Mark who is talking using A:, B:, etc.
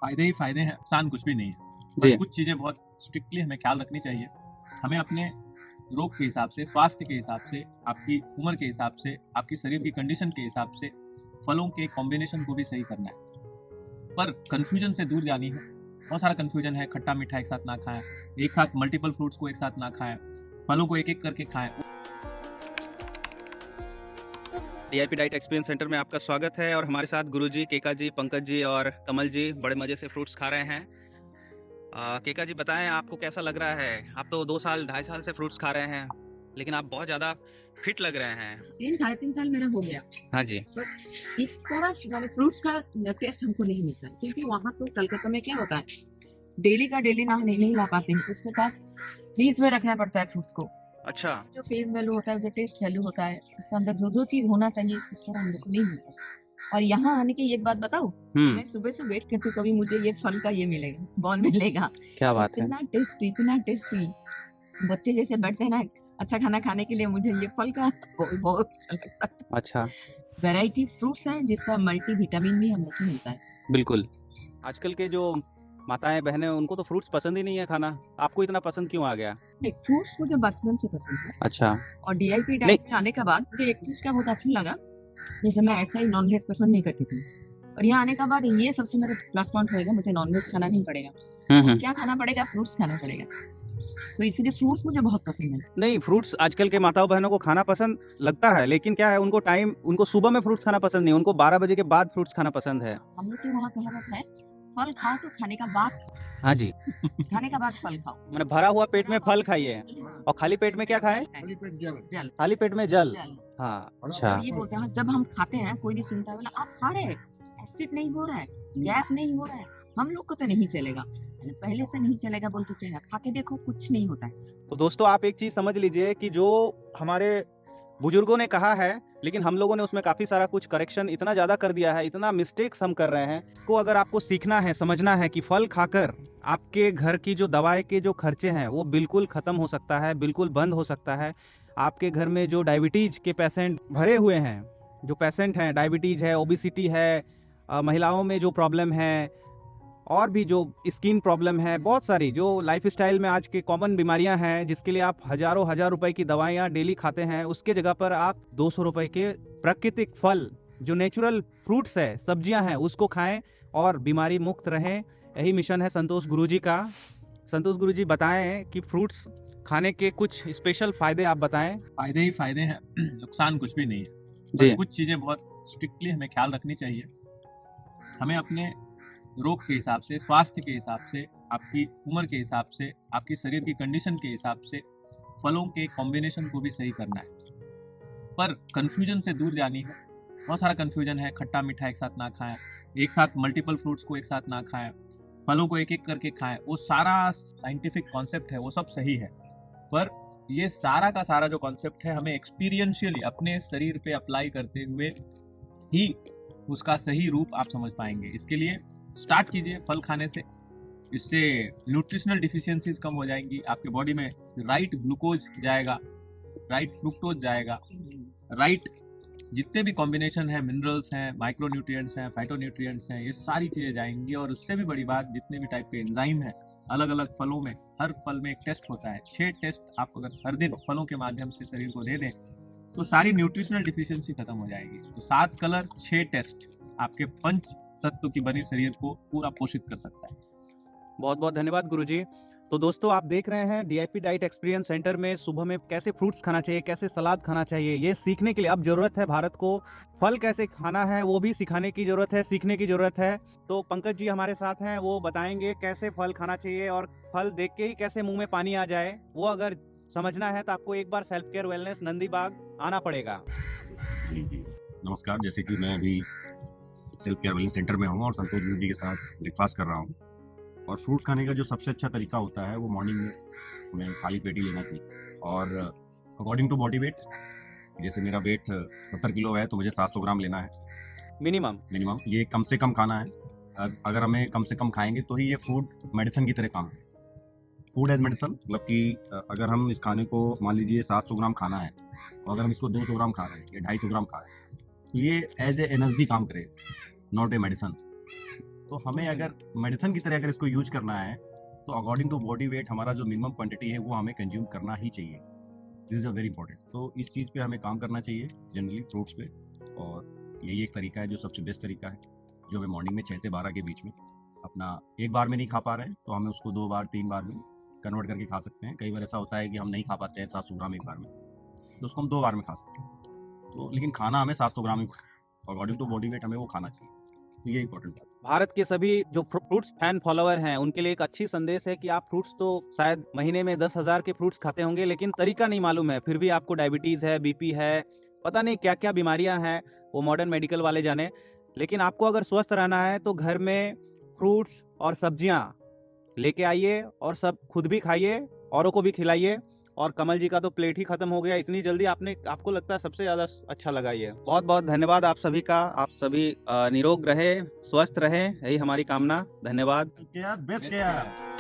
A: फायदे ही फायदे हैं, नुकसान कुछ भी नहीं है।
B: जी।
A: पर कुछ चीजें बहुत स्ट्रिक्टली हमें ख्याल रखनी चाहिए। हमें अपने रोग के हिसाब से, स्वास्थ्य के हिसाब से, आपकी उम्र के हिसाब से, आपकी शरीर की कंडीशन के हिसाब से फलों के कॉम्बिनेशन को भी सही करना है। पर कंफ्यूजन से दूर जानी है। बहुत सारा कंफ्यूजन है, खट्टा मीठा एक साथ ना खाएं, एक साथ मल्टीपल फ्रूट्स को एक साथ ना खाएं, फलों को एक एक करके खाएं।
B: डीआईपी डाइट एक्सपीरियंस सेंटर में आपका स्वागत है और हमारे साथ गुरुजी, केका जी, पंकज जी और कमल जी बड़े मज़े से फ्रूट्स खा रहे हैं। केका जी बताएं आपको कैसा लग रहा है? आप तो 2 साल 2.5 साल से फ्रूट्स खा रहे हैं, लेकिन आप बहुत ज़्यादा फिट लग रहे हैं।
C: 3 साढ़े 3 साल मेरा हो गया।
B: हाँ जी।
C: इस थोड़ा मैंने फ्रूट्स का टेस्ट हमको नहीं मिलता है, क्योंकि वहाँ तो कलकत्ता में क्या होता है, डेली का डेली ना नहीं ला पाते हैं, उसके बाद फ्रीज में रखना पड़ता है फ्रूट्स को।
B: अच्छा।
C: जो फेस वैल्यू होता है, जो टेस्ट वैल्यू होता है, उसके अंदर जो जो चीज होना चाहिए उस तरह हम लोग को नहीं मिलता। और यहाँ आने की एक बात बताओ, मैं सुबह से वेट करती हूँ कभी मुझे ये फल का ये मिलेगा, बॉल मिलेगा।
B: क्या बात है।
C: इतना टेस्टी बच्चे जैसे बैठते हैं ना अच्छा खाना खाने के लिए, मुझे ये फल का बहुत अच्छा लगता है।
B: अच्छा,
C: वैरायटी फ्रूट्स हैं जिसका मल्टी विटामिन भी हम लोग को मिलता है।
B: बिल्कुल। आजकल के जो माताएं बहनें उनको तो फ्रूट्स पसंद ही नहीं है खाना, आपको इतना पसंद क्यों आ गया?
C: नहीं, फ्रूट्स मुझे बचपन से पसंद है।
B: अच्छा।
C: और डीआईपी डाइट में आने के बाद मुझे एक चीज का बहुत अच्छा लगा, जैसे मैं ऐसा ही नॉनवेज पसंद नहीं करती थी, और यहाँ आने के बाद ये सबसे मेरा प्लस पॉइंट होएगा, मुझे नॉनवेज खाना नहीं पड़ेगा। क्या खाना पड़ेगा? फ्रूट्स खाना पड़ेगा। तो इसलिए फ्रूट्स मुझे बहुत पसंद है।
B: नहीं, फ्रूट्स आजकल के माताओं बहनों को खाना पसंद लगता है, लेकिन क्या है उनको सुबह में फ्रूट्स खाना पसंद नहीं, उनको 12 बजे के बाद फ्रूट्स खाना पसंद है।
C: हम लोग के वहाँ कहावत है, फल खाओ तो खाने का बाद
B: हाँ जी।
C: खाने का बाद फल खाओ।
B: मैंने भरा हुआ पेट में फल खाइए और खाली पेट में क्या खाएं?
C: जल।
B: खाली पेट में जल।
C: जल।
B: हाँ, अच्छा।
C: और ये बोलते हैं जब हम खाते हैं, कोई नहीं सुनता है, बोला आप खा रहे हैं, एसिड नहीं हो रहा है, गैस नहीं हो रहा है, हम लोग को तो नहीं चलेगा, पहले से नहीं चलेगा बोल के खा के देखो, कुछ नहीं होता है।
B: तो दोस्तों आप एक चीज समझ लीजिए कि जो हमारे बुजुर्गों ने कहा है, लेकिन हम लोगों ने उसमें काफी सारा कुछ करेक्शन इतना ज्यादा कर दिया है, इतना मिस्टेक्स हम कर रहे हैं। इसको अगर आपको सीखना है, समझना है कि फल खाकर आपके घर की जो दवाई के जो खर्चे हैं वो बिल्कुल खत्म हो सकता है, बिल्कुल बंद हो सकता है। आपके घर में जो डायबिटीज के पेशेंट भरे हुए हैं, जो पेशेंट हैं, डायबिटीज है, ओबिसिटी है, महिलाओं में जो प्रॉब्लम है, और भी जो स्किन प्रॉब्लम है, बहुत सारी जो लाइफस्टाइल में आज के कॉमन बीमारियां हैं, जिसके लिए आप हजार रुपए की दवाइयां डेली खाते हैं, उसके जगह पर आप 200 रुपए के प्राकृतिक फल, जो नेचुरल फ्रूट्स है, सब्जियां हैं, उसको खाएं और बीमारी मुक्त रहें। यही मिशन है संतोष गुरुजी का। संतोष गुरुजी बताएं कि फ्रूट्स खाने के कुछ स्पेशल फायदे आप बताएं।
A: फायदे ही फायदे हैं, नुकसान कुछ भी नहीं है।
B: जी।
A: पर कुछ चीजें बहुत स्ट्रिक्टली हमें ख्याल रखनी चाहिए। हमें अपने रोग के हिसाब से, स्वास्थ्य के हिसाब से, आपकी उम्र के हिसाब से, आपकी शरीर की कंडीशन के हिसाब से फलों के कॉम्बिनेशन को भी सही करना है। पर कंफ्यूजन से दूर जानी है। बहुत सारा कंफ्यूजन है, खट्टा मीठा एक साथ ना खाएं, एक साथ मल्टीपल फ्रूट्स को एक साथ ना खाएं, फलों को एक एक करके खाएं। वो सारा साइंटिफिक कॉन्सेप्ट है, वो सब सही है, पर ये सारा का सारा जो कॉन्सेप्ट है हमें एक्सपीरियंशियली अपने शरीर पे अप्लाई करते हुए ही उसका सही रूप आप समझ पाएंगे। इसके लिए स्टार्ट कीजिए फल खाने से। इससे न्यूट्रिशनल डिफिशियंसीज कम हो जाएंगी, आपके बॉडी में राइट ग्लूकोज जाएगा, राइट फ्रुक्टोज जाएगा, राइट जितने भी कॉम्बिनेशन है, मिनरल्स हैं, माइक्रोन्यूट्रिएंट्स हैं, फाइटोन्यूट्रिएंट्स हैं, ये सारी चीज़ें जाएंगी। और उससे भी बड़ी बात, जितने भी टाइप के एंजाइम हैं अलग अलग फलों में, हर फल में एक टेस्ट होता है। 6 टेस्ट आप अगर हर दिन फलों के माध्यम से शरीर को दे दें तो सारी न्यूट्रिशनल डिफिशियंसी खत्म हो जाएगी। तो 7 कलर 6 टेस्ट आपके पंच तत्व की बनी शरीर को पूरा पोषित कर सकता है।
B: बहुत बहुत धन्यवाद गुरुजी। तो दोस्तों आप देख रहे हैं डीआईपी डाइट एक्सपीरियंस सेंटर में सुबह में कैसे फ्रूट्स खाना चाहिए, कैसे सलाद खाना चाहिए, ये सीखने के लिए अब जरूरत है भारत को। फल कैसे खाना है वो भी सिखाने की जरूरत है, सीखने की जरूरत है। तो पंकज जी हमारे साथ हैं, वो बताएंगे कैसे फल खाना चाहिए, और फल देख के ही कैसे मुंह में पानी आ जाए वो अगर समझना है तो आपको एक बार सेल्फ केयर वेलनेस नंदी बाग आना पड़ेगा।
D: जी नमस्कार। जैसे कि मैं अभी सेल्फ केयर वेलनेस सेंटर में हूँ और संतोष गुरु जी के साथ ब्रेकफास्ट कर रहा हूँ। और फ्रूट्स खाने का जो सबसे अच्छा तरीका होता है वो मॉर्निंग में हमें खाली पेट ही लेना चाहिए। और अकॉर्डिंग टू बॉडी वेट, जैसे मेरा वेट 70 किलो है तो मुझे 700 ग्राम लेना है मिनिमम। ये कम से कम खाना है। अगर हमें कम से कम खाएंगे तो ही ये फूड मेडिसिन की तरह काम है। फूड एज मेडिसिन मतलब कि अगर हम इस खाने को मान लीजिए 700 ग्राम खाना है और अगर हम इसको 200 ग्राम खा रहे हैं या 250 ग्राम खा रहे हैं तो ये एज ए एनर्जी काम करेगा, नॉट ए मेडिसिन। तो हमें अगर मेडिसिन की तरह अगर इसको यूज करना है तो अकॉर्डिंग टू बॉडी वेट हमारा जो मिनिमम क्वांटिटी है वो हमें कंज्यूम करना ही चाहिए। This is a very important. तो इस चीज़ पे हमें काम करना चाहिए जनरली फ्रूट्स पे, और यही एक तरीका है जो सबसे बेस्ट तरीका है, जो हमें मॉर्निंग में 6 से 12 के बीच में अपना एक बार में नहीं खा पा रहे हैं तो हमें उसको 2 बार 3 बार में कन्वर्ट करके खा सकते हैं। कई बार ऐसा होता है कि हम नहीं खा पाते हैं 700 ग्राम एक बार में, तो उसको हम 2 बार में खा सकते हैं। तो लेकिन खाना हमें 700 ग्राम ही अकॉर्डिंग टू बॉडी वेट हमें वो खाना चाहिए। तो ये इंपॉर्टेंट बात है।
B: भारत के सभी जो फ्रूट्स फैन फॉलोअर हैं उनके लिए एक अच्छी संदेश है कि आप फ्रूट्स तो शायद महीने में 10,000 के फ्रूट्स खाते होंगे, लेकिन तरीका नहीं मालूम है, फिर भी आपको डायबिटीज़ है, बीपी है, पता नहीं क्या क्या बीमारियां हैं, वो मॉडर्न मेडिकल वाले जाने। लेकिन आपको अगर स्वस्थ रहना है तो घर में फ्रूट्स और सब्जियां लेके आइए और सब खुद भी खाइए, औरों को भी खिलाइए। और कमल जी का तो प्लेट ही खत्म हो गया इतनी जल्दी, आपको लगता है सबसे ज़्यादा अच्छा लगा ये। बहुत बहुत धन्यवाद आप सभी का। आप सभी निरोग रहे, स्वस्थ रहे, यही हमारी कामना। धन्यवाद।
D: Best care.